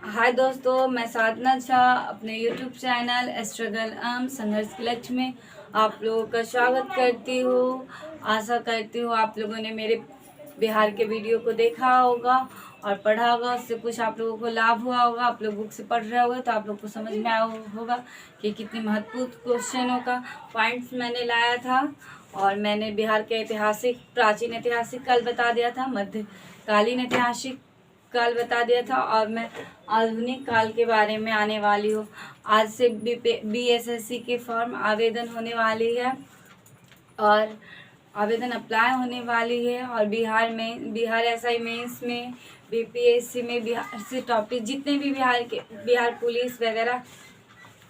हाय दोस्तों, मैं साधना शाह अपने यूट्यूब चैनल स्ट्रगल संघर्ष के लक्ष्य में आप लोगों का स्वागत करती हूँ। आशा करती हूँ आप लोगों ने मेरे बिहार के वीडियो को देखा होगा और पढ़ा होगा, उससे कुछ आप लोगों को लाभ हुआ होगा। आप लोग बुक से पढ़ रहे होंगे तो आप लोग को समझ में आया होगा कि कितनी महत्वपूर्ण क्वेश्चनों का पॉइंट्स मैंने लाया था। और मैंने बिहार के ऐतिहासिक, प्राचीन ऐतिहासिक काल बता दिया था, मध्यकालीन ऐतिहासिक काल बता दिया था, और मैं आधुनिक काल के बारे में आने वाली हूँ। आज से BSSC के फॉर्म आवेदन होने वाली है और आवेदन अप्लाई होने वाली है। और बिहार SI मेंस में, BPSC में बिहार से टॉपिक जितने भी बिहार पुलिस वगैरह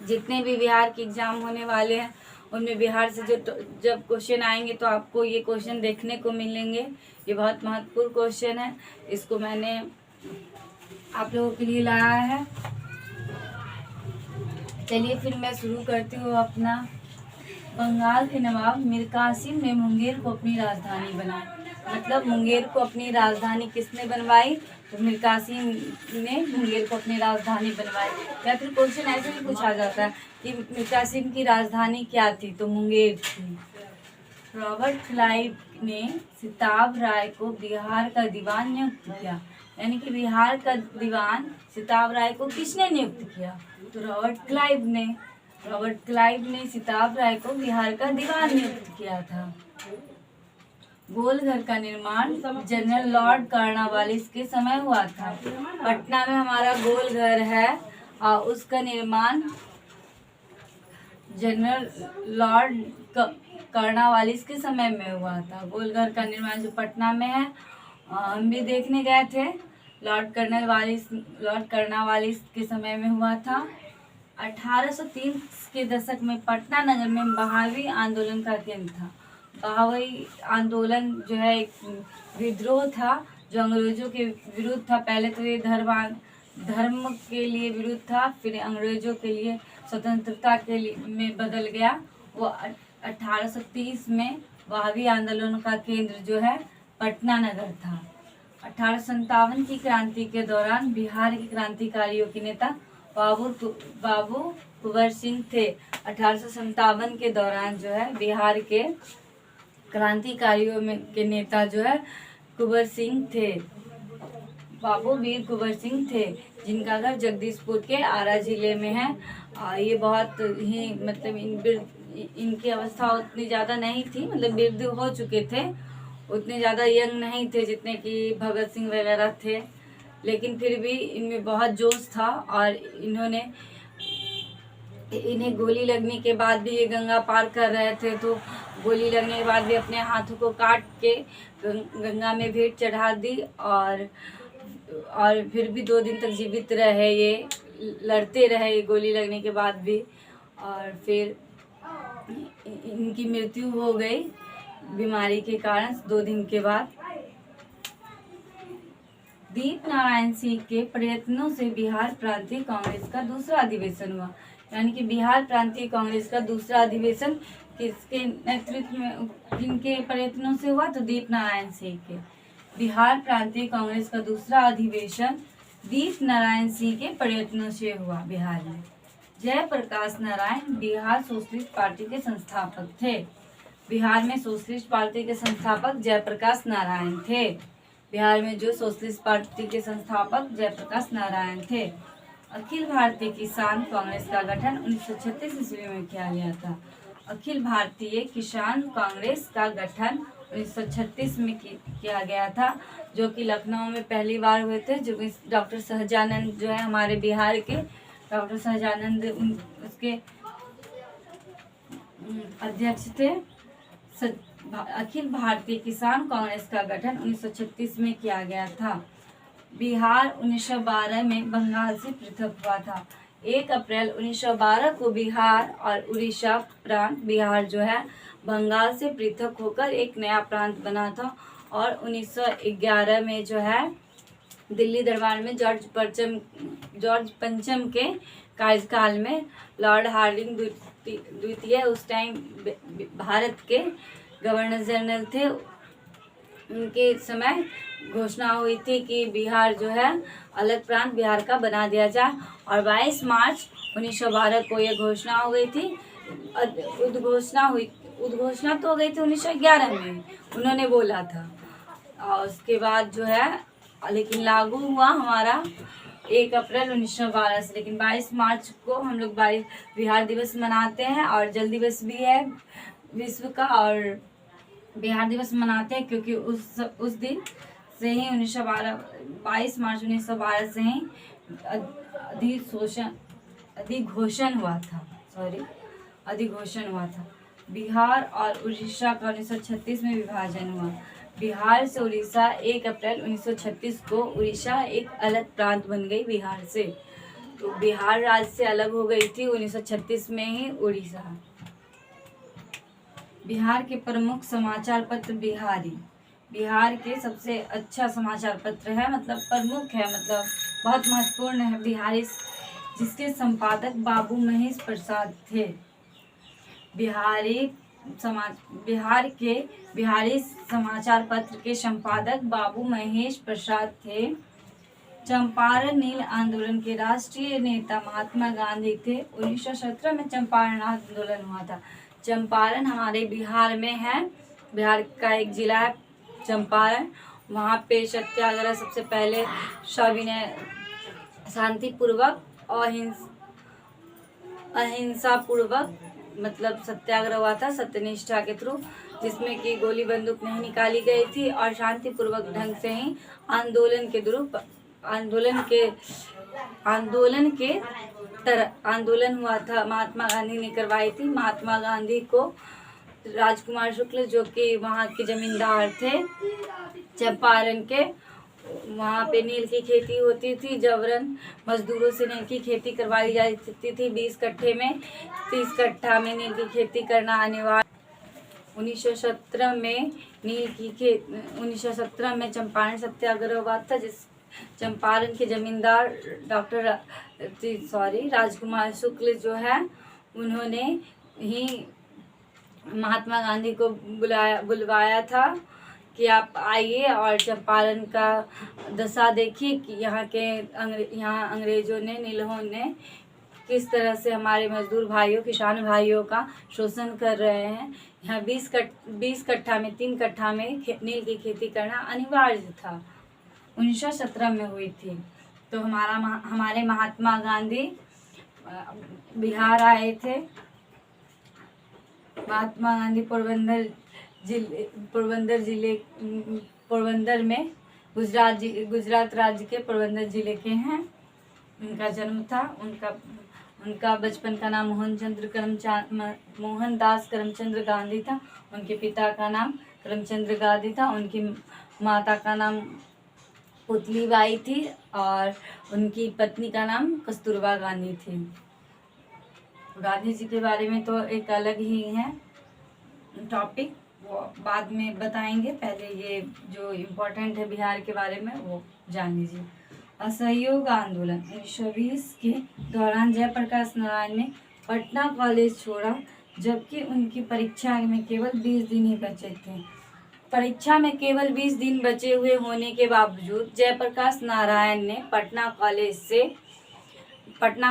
जितने भी बिहार के एग्ज़ाम होने वाले हैं उनमें बिहार से जब क्वेश्चन आएंगे तो आपको ये क्वेश्चन देखने को मिलेंगे। ये बहुत महत्वपूर्ण क्वेश्चन है, इसको मैंने आप लोगों के लिए लाया है। चलिए फिर मैं शुरू करती हूँ अपना। बंगाल के नवाब मीर कासिम ने मुंगेर को अपनी राजधानी बनाई। मतलब मुंगेर को अपनी राजधानी किसने बनवाई? तो मीर कासिम ने मुंगेर को अपनी राजधानी बनवाई। या फिर क्वेश्चन ऐसे भी पूछा जाता है कि मीर कासिम की राजधानी क्या थी? तो मुंगेर थी। रॉबर्ट क्लाइव ने सिताब राय को बिहार का दीवान नियुक्त किया। यानी कि बिहार का दीवान सिताब राय को किसने नियुक्त किया? तो रॉबर्ट क्लाइव ने सिताब राय को बिहार का दीवान नियुक्त किया था। गोलघर का निर्माण जनरल लॉर्ड कार्नवालिस के समय हुआ था। पटना में हमारा गोलघर है और उसका निर्माण जनरल लॉर्ड कार्नवालिस के समय में हुआ था। गोलघर का निर्माण जो पटना में है, हम भी देखने गए थे। लॉर्ड कार्नवालिस के समय में हुआ था। 1830 के दशक में पटना नगर में बहावी आंदोलन का केंद्र था। बहावी आंदोलन जो है एक विद्रोह था जो अंग्रेजों के विरुद्ध था। पहले तो ये धर्म के लिए विरुद्ध था, फिर अंग्रेजों के लिए स्वतंत्रता के लिए में बदल गया। वो 1830 में बहावी आंदोलन का केंद्र जो है पटना नगर था। 1857 की क्रांति के दौरान बिहार के क्रांतिकारियों के नेता बाबू कुंवर सिंह थे। 1857 के दौरान जो है बिहार के क्रांतिकारियों में के नेता जो है कुंवर सिंह थे, बाबू वीर कुंवर सिंह थे, जिनका घर जगदीशपुर के आरा जिले में है। ये बहुत ही मतलब इनकी अवस्था उतनी ज़्यादा नहीं थी, मतलब वृद्ध हो चुके थे, उतने ज़्यादा यंग नहीं थे जितने कि भगत सिंह वगैरह थे, लेकिन फिर भी इनमें बहुत जोश था। और इन्हें गोली लगने के बाद भी ये गंगा पार कर रहे थे, तो गोली लगने के बाद भी अपने हाथों को काट के गंगा में भेंट चढ़ा दी। और फिर भी 2 दिन तक जीवित रहे, ये लड़ते रहे ये गोली लगने के बाद भी। और फिर इनकी मृत्यु हो गई बीमारी के कारण 2 दिन के बाद। दीप नारायण सिंह के प्रयत्नों से बिहार प्रांतीय कांग्रेस का दूसरा अधिवेशन हुआ। यानी कि बिहार प्रांतीय कांग्रेस का दूसरा अधिवेशन किसके नेतृत्व में, किनके प्रयत्नों से हुआ? तो दीप नारायण सिंह के। बिहार प्रांतीय कांग्रेस का दूसरा अधिवेशन दीप नारायण सिंह के प्रयत्नों से हुआ बिहार में। जयप्रकाश नारायण बिहार सोशलिस्ट पार्टी के संस्थापक थे। बिहार में सोशलिस्ट पार्टी के संस्थापक जयप्रकाश नारायण थे। बिहार में जो सोशलिस्ट पार्टी के संस्थापक जयप्रकाश नारायण थे। अखिल भारतीय किसान कांग्रेस का गठन 1936 ईस्वी में किया गया था। अखिल भारतीय किसान कांग्रेस का गठन 1936 में किया गया था, जो कि लखनऊ में पहली बार हुए थे। जो कि डॉक्टर सहजानंद जो है हमारे बिहार के, डॉक्टर सहजानंद उसके अध्यक्ष थे। अखिल भारतीय किसान कांग्रेस का गठन 1936 में किया गया था। बिहार 1912 में बंगाल से पृथक हुआ था। 1 अप्रैल 1912 को बिहार और उड़ीसा प्रांत, बिहार जो है बंगाल से पृथक होकर एक नया प्रांत बना था। और 1911 में जो है दिल्ली दरबार में जॉर्ज पंचम के कार्यकाल में लॉर्ड हार्डिंग द्वितीय उस टाइम भारत के गवर्नर जनरल थे, उनके समय घोषणा हुई थी कि बिहार जो है अलग प्रांत बिहार का बना दिया जाए। और 22 मार्च 1912 को यह घोषणा हो गई थी। उद्घोषणा तो हो गई थी 1911 में, उन्होंने बोला था। और उसके बाद जो है लेकिन लागू हुआ हमारा 1 अप्रैल 1912 से। लेकिन 22 मार्च को हम लोग बिहार दिवस मनाते हैं, और जल दिवस भी है विश्व का, और बिहार दिवस मनाते हैं क्योंकि उस दिन से ही 22 मार्च 1912 से ही अधिघोषण हुआ था। बिहार और उड़ीसा का 1936 में विभाजन हुआ। बिहार से उड़ीसा 1 अप्रैल 1936 को उड़ीसा एक अलग प्रांत बन गई बिहार से। तो बिहार राज्य से अलग हो गई थी 1936 में ही उड़ीसा। बिहार के प्रमुख समाचार पत्र बिहार के सबसे अच्छा समाचार पत्र है, मतलब प्रमुख है, मतलब बहुत महत्वपूर्ण है बिहारी, जिसके संपादक बाबू महेश प्रसाद थे। बिहारी समाचार पत्र के संपादक बाबू महेश प्रसाद थे। चंपारण नील आंदोलन के राष्ट्रीय नेता महात्मा गांधी थे। 1917 में चंपारण आंदोलन हुआ था। चंपारण हमारे बिहार में है, बिहार का एक जिला है चंपारण। वहाँ पे सत्याग्रह सबसे पहले सविनय शांतिपूर्वक अहिंसा पूर्वक मतलब सत्याग्रह हुआ था, सत्यनिष्ठा के थ्रू, जिसमें कि गोली बंदूक नहीं निकाली गई थी और शांतिपूर्वक ढंग से ही आंदोलन हुआ था। महात्मा गांधी ने करवाई थी। महात्मा गांधी को राजकुमार शुक्ल, जो कि वहाँ के जमींदार थे चंपारण के, वहाँ पे नील की खेती होती थी। जबरन मजदूरों से नील की खेती करवाई जाती थी। 20 कट्ठे में 30 कट्ठा में नील की खेती करना अनिवार्य। 1917 में चंपारण सत्याग्रह हुआ था, जिस चंपारण के जमींदार राजकुमार शुक्ल जो है, उन्होंने ही महात्मा गांधी को बुलवाया था कि आप आइए और चंपारण का दशा देखिए कि यहाँ अंग्रेजों ने, नीलों ने किस तरह से हमारे मजदूर भाइयों, किसान भाइयों का शोषण कर रहे हैं। यहाँ 20 कट्ठा में 3 कट्ठा में नील की खेती करना अनिवार्य था। 1917 में हुई थी। तो हमारे महात्मा गांधी बिहार आए थे। महात्मा गांधी पोरबंदर में गुजरात राज्य के पोरबंदर जिले के हैं। उनका जन्म था। उनका बचपन का नाम मोहनदास करमचंद गांधी था। उनके पिता का नाम करमचंद गांधी था। उनकी माता का नाम पुतलीबाई थी और उनकी पत्नी का नाम कस्तूरबा गांधी थी। गांधी जी के बारे में तो एक अलग ही है टॉपिक, वो बाद में बताएंगे। पहले ये जो इम्पोर्टेंट है बिहार के बारे में वो जान लीजिए। असहयोग आंदोलन 1920 के दौरान जयप्रकाश नारायण ने पटना कॉलेज छोड़ा, जबकि उनकी परीक्षा में केवल 20 दिन ही बचे थे। परीक्षा में केवल 20 दिन बचे हुए होने के बावजूद जयप्रकाश नारायण ने पटना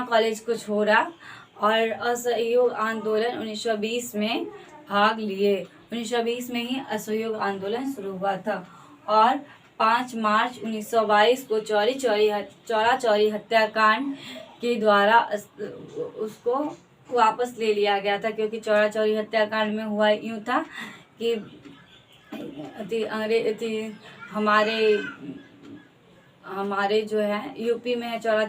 कॉलेज को छोड़ा और असहयोग आंदोलन 1920 में भाग लिए। 1920 में ही असहयोग आंदोलन शुरू हुआ था और 5 मार्च 1922 को चौरा चौरी हत्याकांड के द्वारा उसको वापस ले लिया गया था, क्योंकि चौरा चौरी हत्याकांड में हुआ यूँ था कि हमारे जो है यूपी में है चौरा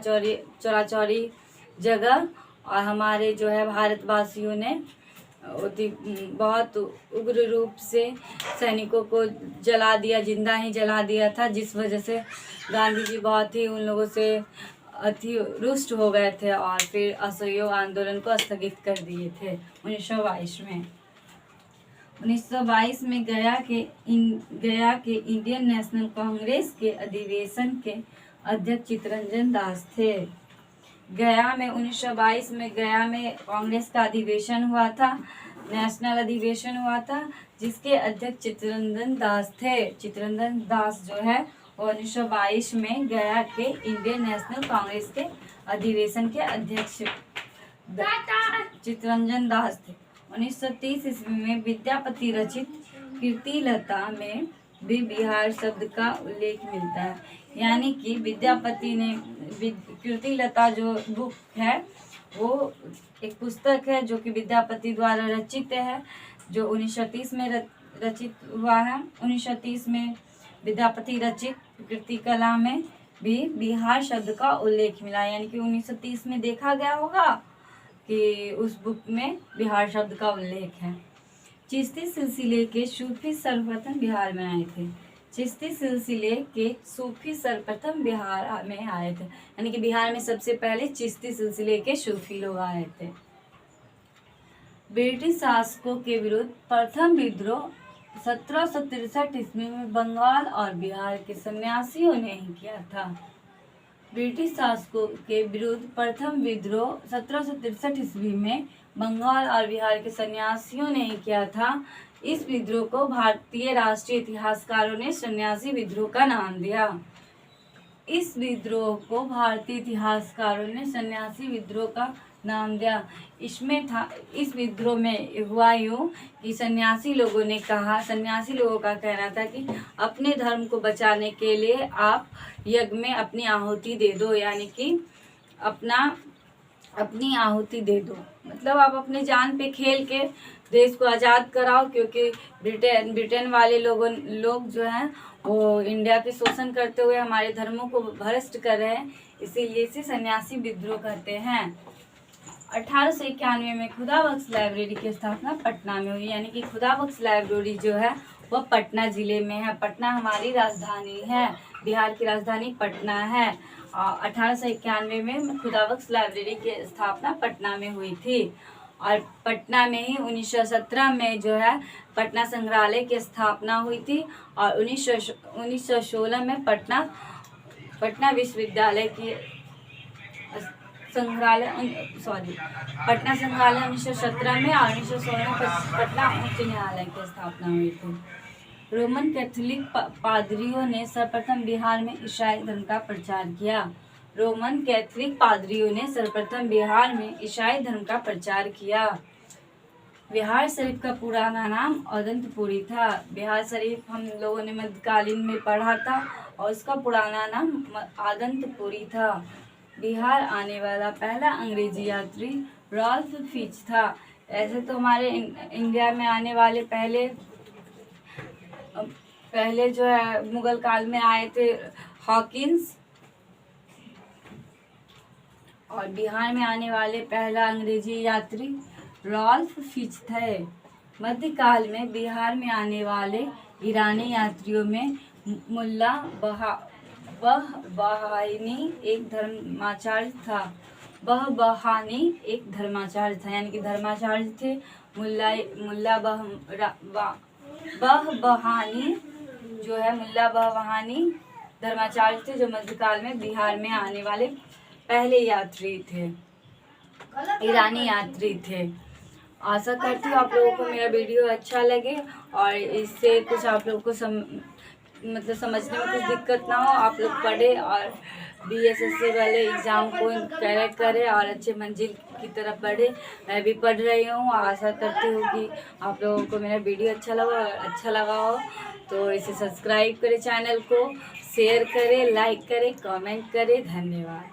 चौरी जगह, और हमारे जो है भारतवासियों ने बहुत उग्र रूप से सैनिकों को जिंदा ही जला दिया था, जिस वजह से गांधी जी बहुत ही उन लोगों से रुष्ट हो गए थे और फिर असहयोग आंदोलन को स्थगित कर दिए थे 1922 में। 1922 में गया के इंडियन नेशनल कांग्रेस के अधिवेशन के अध्यक्ष चित्तरंजन दास थे। गया में 1922 में गया में कांग्रेस का अधिवेशन हुआ था। नेशनल अधिवेशन हुआ था, जिसके अध्यक्ष चित्तरंजन दास थे। चित्तरंजन दास जो है वो 1922 में गया के इंडियन नेशनल कांग्रेस के अधिवेशन के अध्यक्ष चित्तरंजन दास थे। 1930 ईस्वी में विद्यापति रचित कीर्तिलता में भी बिहार शब्द का उल्लेख मिलता है। यानी कि विद्यापति ने कीर्तिलता जो बुक है वो एक पुस्तक है जो कि विद्यापति द्वारा रचित है, जो 1930 में रचित हुआ है। 1930 में विद्यापति रचित कीर्तिकला में भी बिहार शब्द का उल्लेख मिला। यानी कि 1930 में देखा गया होगा कि उस बुक में बिहार शब्द का उल्लेख है। चिश्ती सिलसिले के सूफी सर्वप्रथम बिहार में आए थे। चिश्ती सिलसिले के सूफी सर्वप्रथम बिहार में आए थे, यानी कि बिहार में सबसे पहले चिश्ती सिलसिले के सूफी लोग आए थे। ब्रिटिश शासकों के विरुद्ध प्रथम विद्रोह 1763 ईस्वी में बंगाल और बिहार के सन्यासियों ने ही किया था। ब्रिटिश शासकों के विरुद्ध प्रथम विद्रोह 1763 ईस्वी में बंगाल और बिहार के सन्यासियों ने ही किया था। इस विद्रोह को भारतीय राष्ट्रीय इतिहासकारों ने सन्यासी विद्रोह का नाम दिया। इस विद्रोह को भारतीय इतिहासकारों ने सन्यासी विद्रोह का नाम दिया। इस विद्रोह में हुआ यूँ कि सन्यासी लोगों ने कहा, सन्यासी लोगों का कहना था कि अपने धर्म को बचाने के लिए आप यज्ञ में अपनी आहुति दे दो, यानी कि अपनी आहुति दे दो, मतलब आप अपने जान पे खेल के देश को आज़ाद कराओ, क्योंकि ब्रिटेन वाले लोग जो हैं वो इंडिया के शोषण करते हुए हमारे धर्मों को भ्रष्ट कर रहे हैं, इसीलिए इसे सन्यासी विद्रोह कहते हैं। 1891 में खुदाबख्श लाइब्रेरी की स्थापना पटना में हुई। यानी कि खुदाबख्श लाइब्रेरी जो है वह पटना ज़िले में है। पटना हमारी राजधानी है, बिहार की राजधानी पटना है। 1891 में खुदाबख्श लाइब्रेरी की स्थापना पटना में हुई थी और पटना में ही 1917 में जो है पटना संग्रहालय की स्थापना हुई थी और 1916 में पटना विश्वविद्यालय की पटना संग्रहालय 1917 में और 1916 में पटना उच्च न्यायालय की स्थापना हुई थी। रोमन कैथोलिक पादरियों ने सर्वप्रथम बिहार में ईसाई धर्म का प्रचार किया। रोमन कैथोलिक पादरियों ने सर्वप्रथम बिहार में ईसाई धर्म का प्रचार किया। बिहार शरीफ का पुराना नाम अदंतपुरी था। बिहार शरीफ हम लोगों ने मध्यकालीन में पढ़ा था और उसका पुराना नाम आदंतपुरी था। बिहार आने वाला पहला अंग्रेजी यात्री रॉल्फ फिच था। ऐसे तो हमारे इंडिया में आने वाले पहले जो है मुगल काल में आए थे हॉकिंस, और बिहार में आने वाले पहला अंग्रेजी यात्री रॉल्फ फिच थे। मध्यकाल में बिहार में आने वाले ईरानी यात्रियों में मुल्ला बहानी एक धर्माचार्य था। यानी कि धर्माचार्य थे। मुल्ला बहानी जो है मुल्ला बहानी धर्माचार्य थे, जो मध्यकाल में बिहार में आने वाले पहले यात्री थे, ईरानी यात्री थे। आशा करती हूँ आप लोगों को मेरा वीडियो अच्छा लगे और इससे कुछ आप लोगों को समझने में कुछ दिक्कत ना हो। आप लोग पढ़े और BSSC वाले एग्ज़ाम को क्रैक करें और अच्छे मंजिल की तरफ बढ़े। मैं भी पढ़ रही हूँ। आशा करती हूँ कि आप लोगों को मेरा वीडियो अच्छा लगा हो तो इसे सब्सक्राइब करें, चैनल को शेयर करें, लाइक करें, कमेंट करें। धन्यवाद।